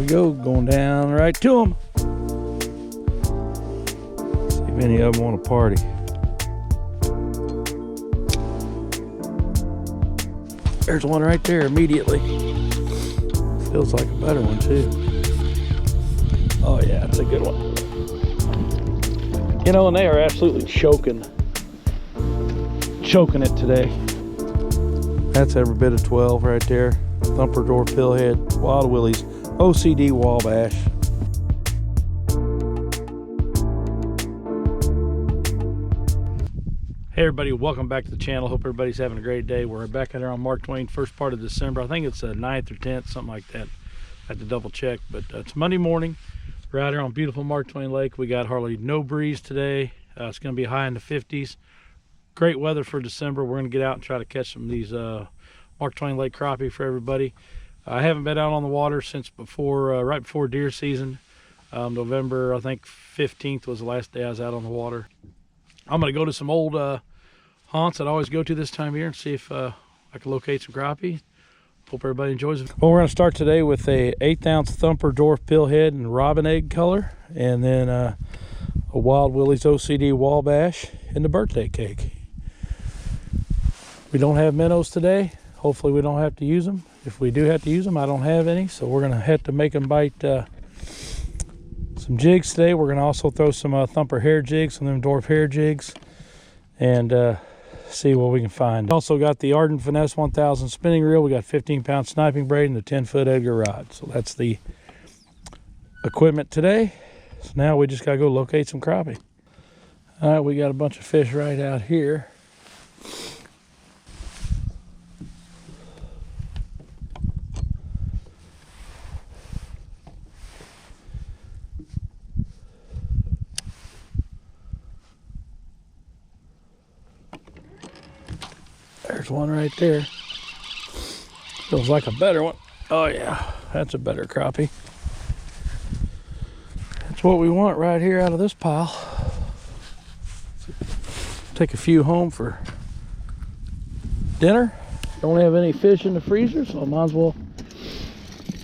we go, going down right to them. See if any of them want to party. There's one right there immediately. Feels like a better one too. Oh yeah, it's a good one. You know, and they are absolutely choking it today. That's every bit of 12 right there. Thumper door pillhead, Wild Willie's OCD Wabash. Hey everybody, welcome back to the channel. Hope everybody's having a great day. We're back out here on Mark Twain, first part of December. I think it's the 9th or 10th, something like that. I have to double check, but it's Monday morning. We're out here on beautiful Mark Twain Lake. We got hardly no breeze today. It's going to be high in the 50s. Great weather for December. We're going to get out and try to catch some of these Mark Twain Lake crappie for everybody. I haven't been out on the water since right before deer season. November, I think 15th was the last day I was out on the water. I'm going to go to some old haunts that I always go to this time of year and see if I can locate some crappie. Hope everybody enjoys it. Well, we're going to start today with a 1/8 ounce thumper dwarf pillhead in robin egg color, and then a Wild Willie's OCD Wabash in the birthday cake. We don't have minnows today. Hopefully we don't have to use them. If we do have to use them, I don't have any, so we're going to have to make them bite some jigs today. We're going to also throw some thumper hair jigs, some of them dwarf hair jigs, and see what we can find. Also got the Ardent Finesse 1000 spinning reel. We got 15-pound sniping braid and the 10-foot Edgar rod. So that's the equipment today. So now we just got to go locate some crappie. All right, we got a bunch of fish right out here. There's one right there. Feels like a better one. Oh yeah, that's a better crappie. That's what we want right here out of this pile. Take a few home for dinner. Don't have any fish in the freezer, so I might as well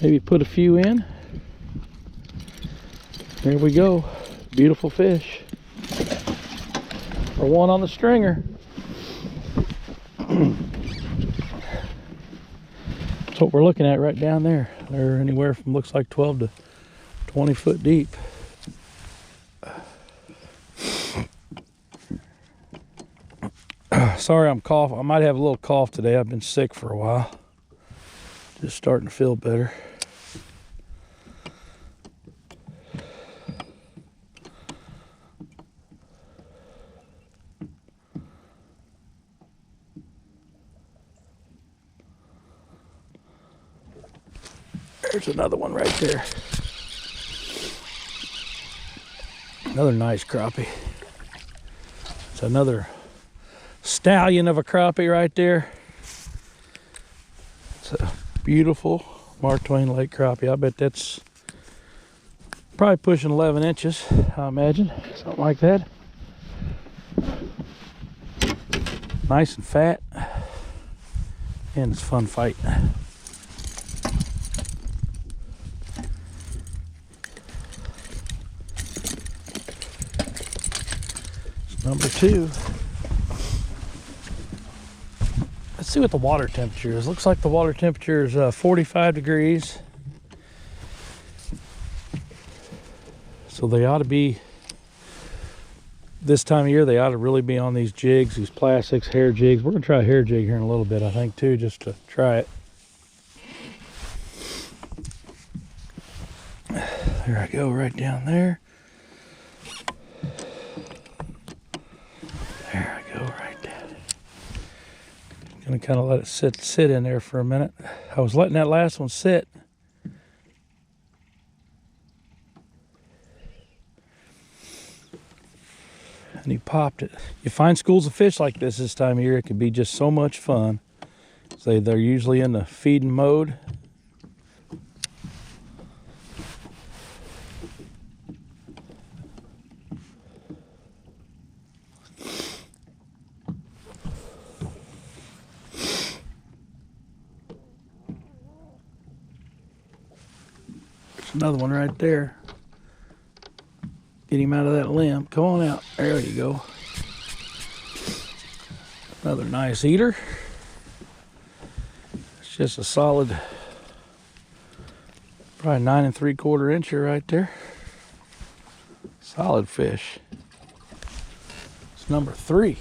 maybe put a few in. There we go. Beautiful fish. Or one on the stringer. That's what we're looking at right down there. They're anywhere from, looks like 12 to 20 foot deep. Sorry I'm coughing. I might have a little cough today. I've been sick for a while. Just starting to feel better. There's another one right there. Another nice crappie. It's another stallion of a crappie right there. It's a beautiful Mark Twain Lake crappie. I bet that's probably pushing 11 inches, I imagine. Something like that. Nice and fat. And it's fun fighting. Number two. Let's see what the water temperature is. Looks like the water temperature is 45 degrees. So they ought to be, this time of year, they ought to really be on these jigs, these plastics, hair jigs. We're going to try a hair jig here in a little bit, I think, too, just to try it. There I go, right down there. There I go, right there. Gonna kind of let it sit in there for a minute. I was letting that last one sit. And he popped it. You find schools of fish like this time of year, it can be just so much fun. So they're usually in the feeding mode. There's another one right there. Get him out of that limb. Come on out. There you go. Another nice eater. It's just a solid, probably 9 3/4 incher right there. Solid fish. It's number 3.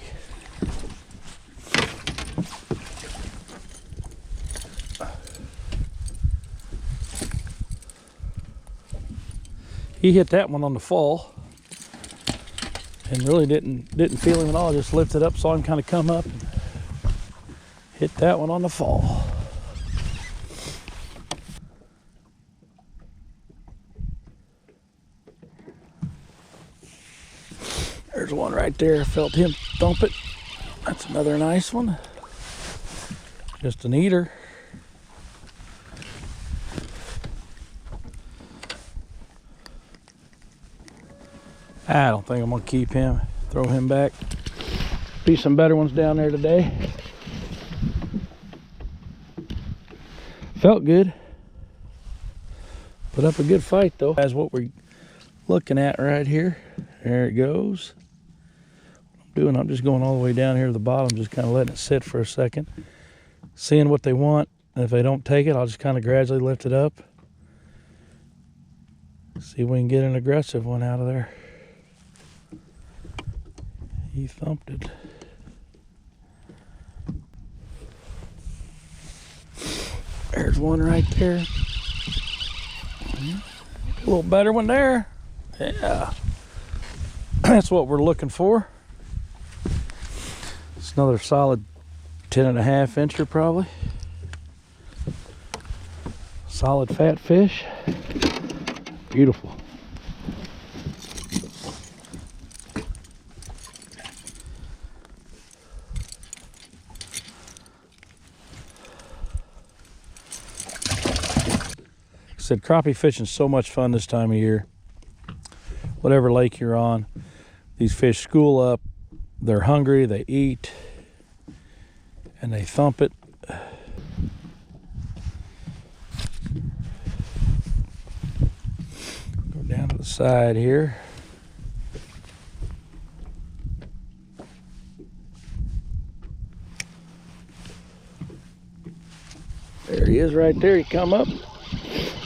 He hit that one on the fall and really didn't feel him at all. Just lifted up, saw him kind of come up and hit that one on the fall. There's one right there. Felt him thump it. That's another nice one. Just an eater. I don't think I'm gonna keep him. Throw him back. Be some better ones down there today. Felt good. Put up a good fight though. That's what we're looking at right here. There it goes. I'm just going all the way down here to the bottom, just kind of letting it sit for a second, seeing what they want, and if they don't take it, I'll just kind of gradually lift it up, see if we can get an aggressive one out of there. He thumped it. There's one right there. A little better one there. Yeah, that's what we're looking for. It's another solid 10 1/2 incher probably. Solid fat fish. Beautiful. I said crappie fishing is so much fun this time of year. Whatever lake you're on, these fish school up. They're hungry, they eat, and they thump it. Go down to the side here. There he is right there. He come up.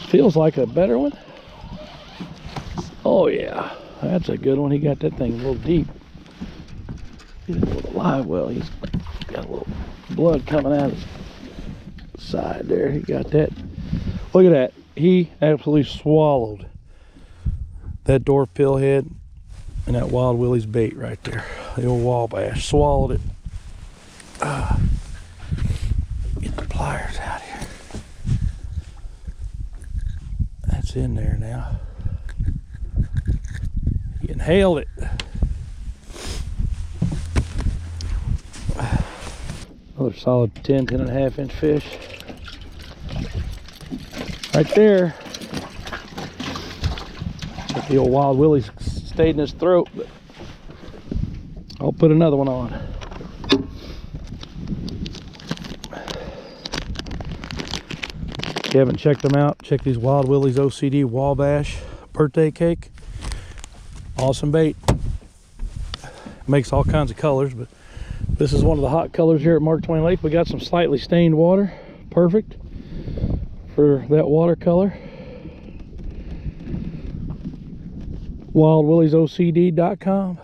Feels like a better one. Oh yeah, that's a good one. He got that thing a little deep. Get it a little live well. He's got a little blood coming out of his side there. He got that. Look at that. He absolutely swallowed that dwarf pillhead and that Wild Willie's bait right there. The old wabash swallowed it. Get the pliers out here. That's in there now. He inhaled it. Another solid 10 1/2 inch fish. Right there. But the old Wild Willie's stayed in his throat, but I'll put another one on. If you haven't checked them out, check these Wild Willie's OCD Wabash birthday cake. Awesome bait. Makes all kinds of colors, but this is one of the hot colors here at Mark Twain Lake. We got some slightly stained water. Perfect for that watercolor. WildWilliesOCD.com.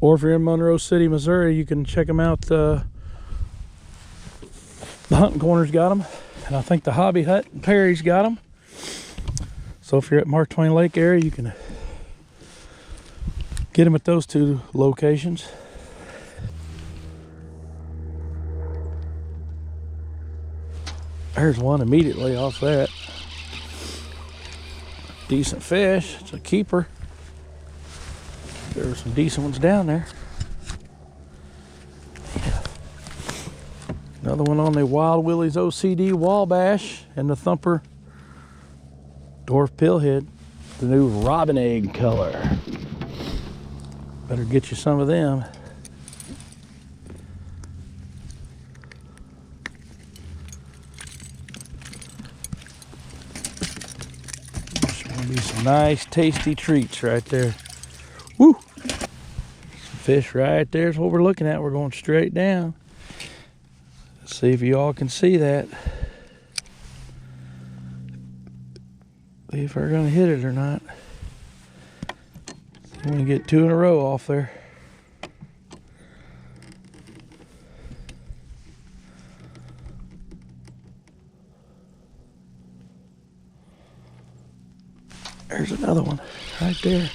Or if you're in Monroe City, Missouri, you can check them out. The Hunting Corner's got them, and I think the Hobby Hut and Perry's got them. So if you're at Mark Twain Lake area, you can get them at those two locations. There's one immediately off that. Decent fish. It's a keeper. There were some decent ones down there. Yeah. Another one on the Wild Willie's OCD Wabash and the Thumper Dwarf Pillhead. The new robin egg color. Better get you some of them. nice tasty treats right there. Woo! Some fish right there is what we're looking at. We're going straight down. Let's see if you all can see that. See if we're gonna hit it or not. I'm gonna get 2 in a row off there. There's another one right there.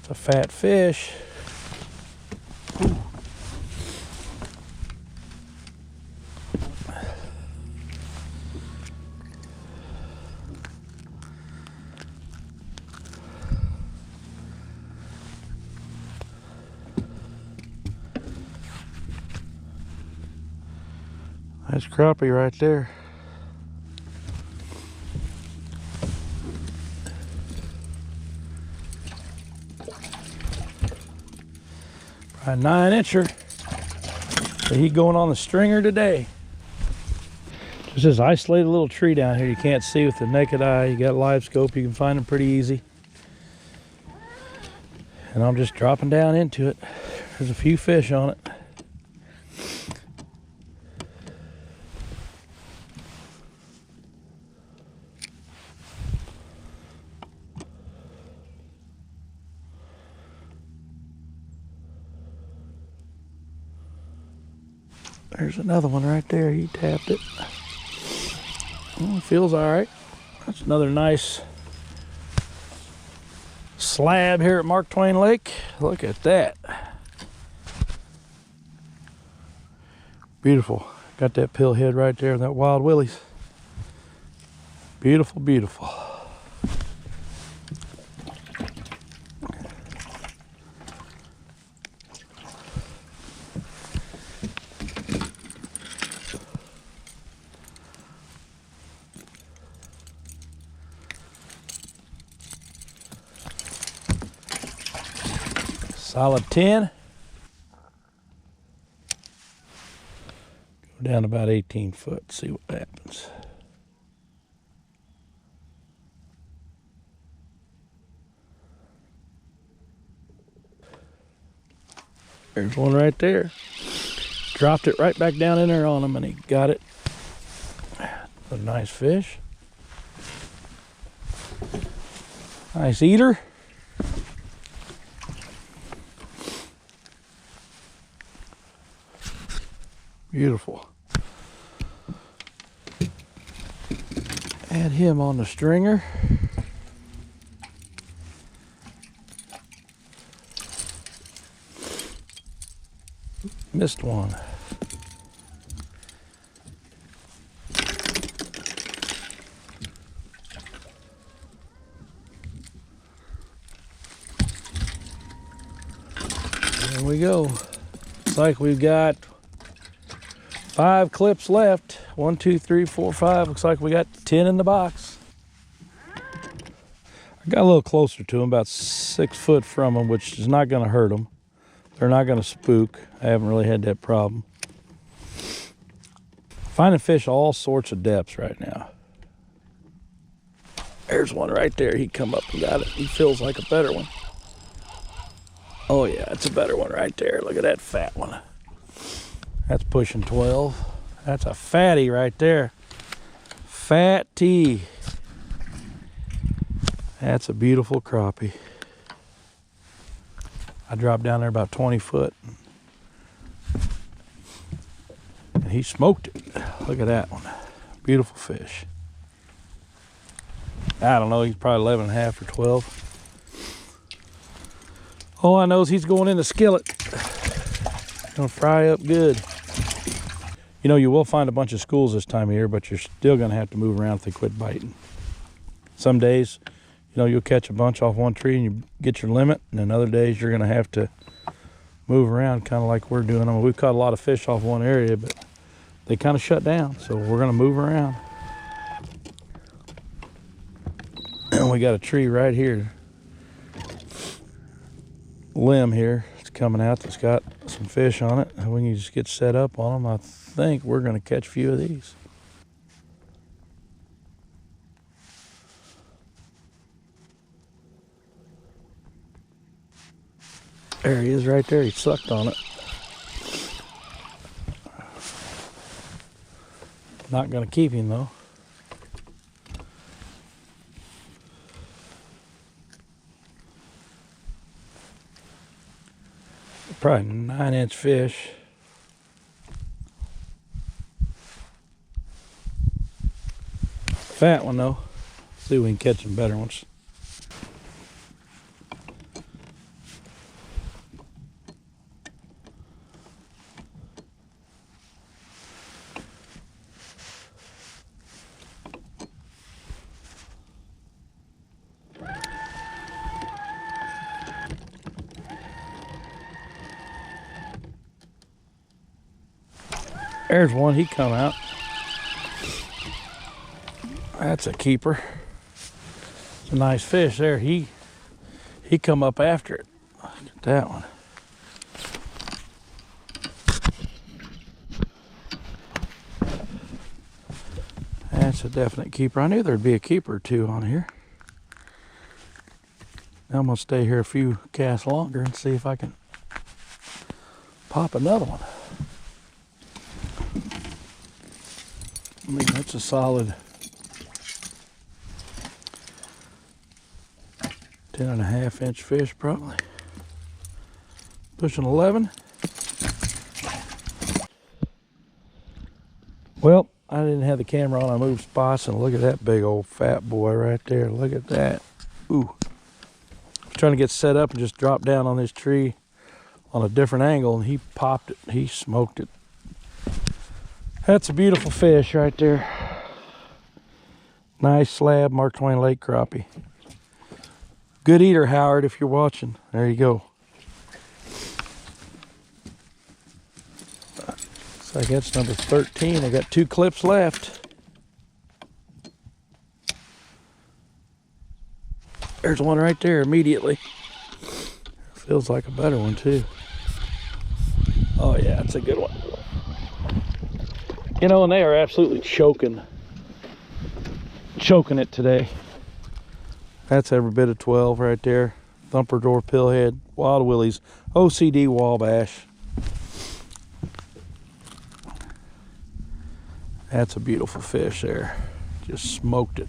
It's a fat fish. Ooh. That's crappie right there. A 9-incher. So he going on the stringer today. Just this isolated little tree down here you can't see with the naked eye. You got a live scope, you can find them pretty easy. And I'm just dropping down into it. There's a few fish on it. There's another one right there. He tapped it. Oh, feels all right. That's another nice slab here at Mark Twain Lake. Look at that. Beautiful. Got that pill head right there and that Wild Willies. Beautiful, beautiful. Solid 10. Go down about 18 foot, see what happens. There's one right there. Dropped it right back down in there on him and he got it. A nice fish. Nice eater. Beautiful. Add him on the stringer. Missed one. There we go. Looks like we've got 5 clips left. 1, 2, 3, 4, 5. Looks like we got 10 in the box. I got a little closer to them, about 6 foot from them, which is not going to hurt them. They're not going to spook. I haven't really had that problem. Finding fish all sorts of depths right now. There's one right there. He come up and got it. He feels like a better one. Oh yeah, it's a better one right there. Look at that fat one. That's pushing 12. That's a fatty right there. Fatty. That's a beautiful crappie. I dropped down there about 20 foot. And he smoked it. Look at that one. Beautiful fish. I don't know, he's probably 11 and a half or 12. All I know is he's going in the skillet. Gonna fry up good. You know, you will find a bunch of schools this time of year, but you're still gonna have to move around if they quit biting. Some days, you know, you'll catch a bunch off one tree and you get your limit, and then other days you're gonna have to move around, kind of like we're doing. I mean, we've caught a lot of fish off one area, but they kind of shut down, so we're gonna move around. And we got a tree right here, limb here, it's coming out, that's got some fish on it, and we can just get set up on them. I think we're going to catch a few of these. There he is right there. He sucked on it. Not going to keep him though. Probably 9-inch fish. Fat one though. See if we can catch some better ones. There's one, he come out. That's a keeper. It's a nice fish there. He come up after it. Look at that one. That's a definite keeper. I knew there'd be a keeper or two on here. Now I'm gonna stay here a few casts longer and see if I can pop another one. I mean, that's a solid 10.5-inch fish probably. Pushing 11. Well, I didn't have the camera on. I moved spots and look at that big old fat boy right there. Look at that. Ooh. I was trying to get set up and just drop down on this tree on a different angle and he popped it. He smoked it. That's a beautiful fish right there. Nice slab Mark Twain Lake crappie. Good eater, Howard, if you're watching. There you go. Looks like that's number 13. I got 2 clips left. There's one right there immediately. Feels like a better one too. Oh yeah, it's a good one. You know, and they are absolutely choking it today. That's every bit of 12 right there. Thumper door pillhead, Wild Willie's, OCD Wabash. That's a beautiful fish there. Just smoked it.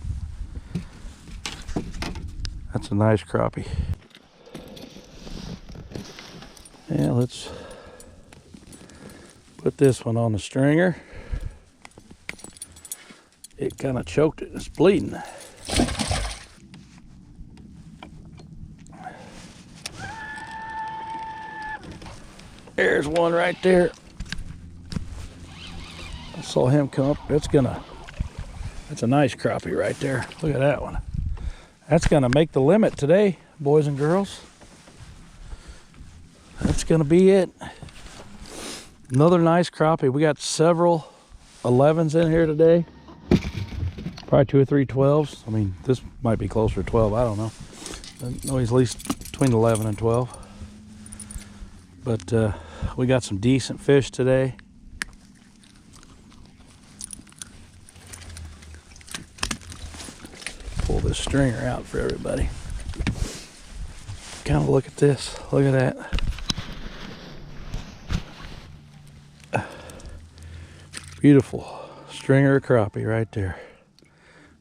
That's a nice crappie. Yeah, let's put this one on the stringer. It kind of choked it. It's bleeding. There's one right there. I saw him come up. That's a nice crappie right there. Look at that one. That's gonna make the limit today, boys and girls. That's gonna be it. Another nice crappie. We got several 11s in here today. Probably 2 or 3 12s. I mean, this might be closer to 12. I don't know. I know he's at least between 11 and 12. But we got some decent fish today. Pull this stringer out for everybody. Kind of look at this. Look at that. Beautiful stringer of crappie right there.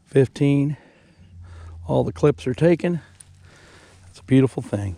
15. All the clips are taken. It's a beautiful thing.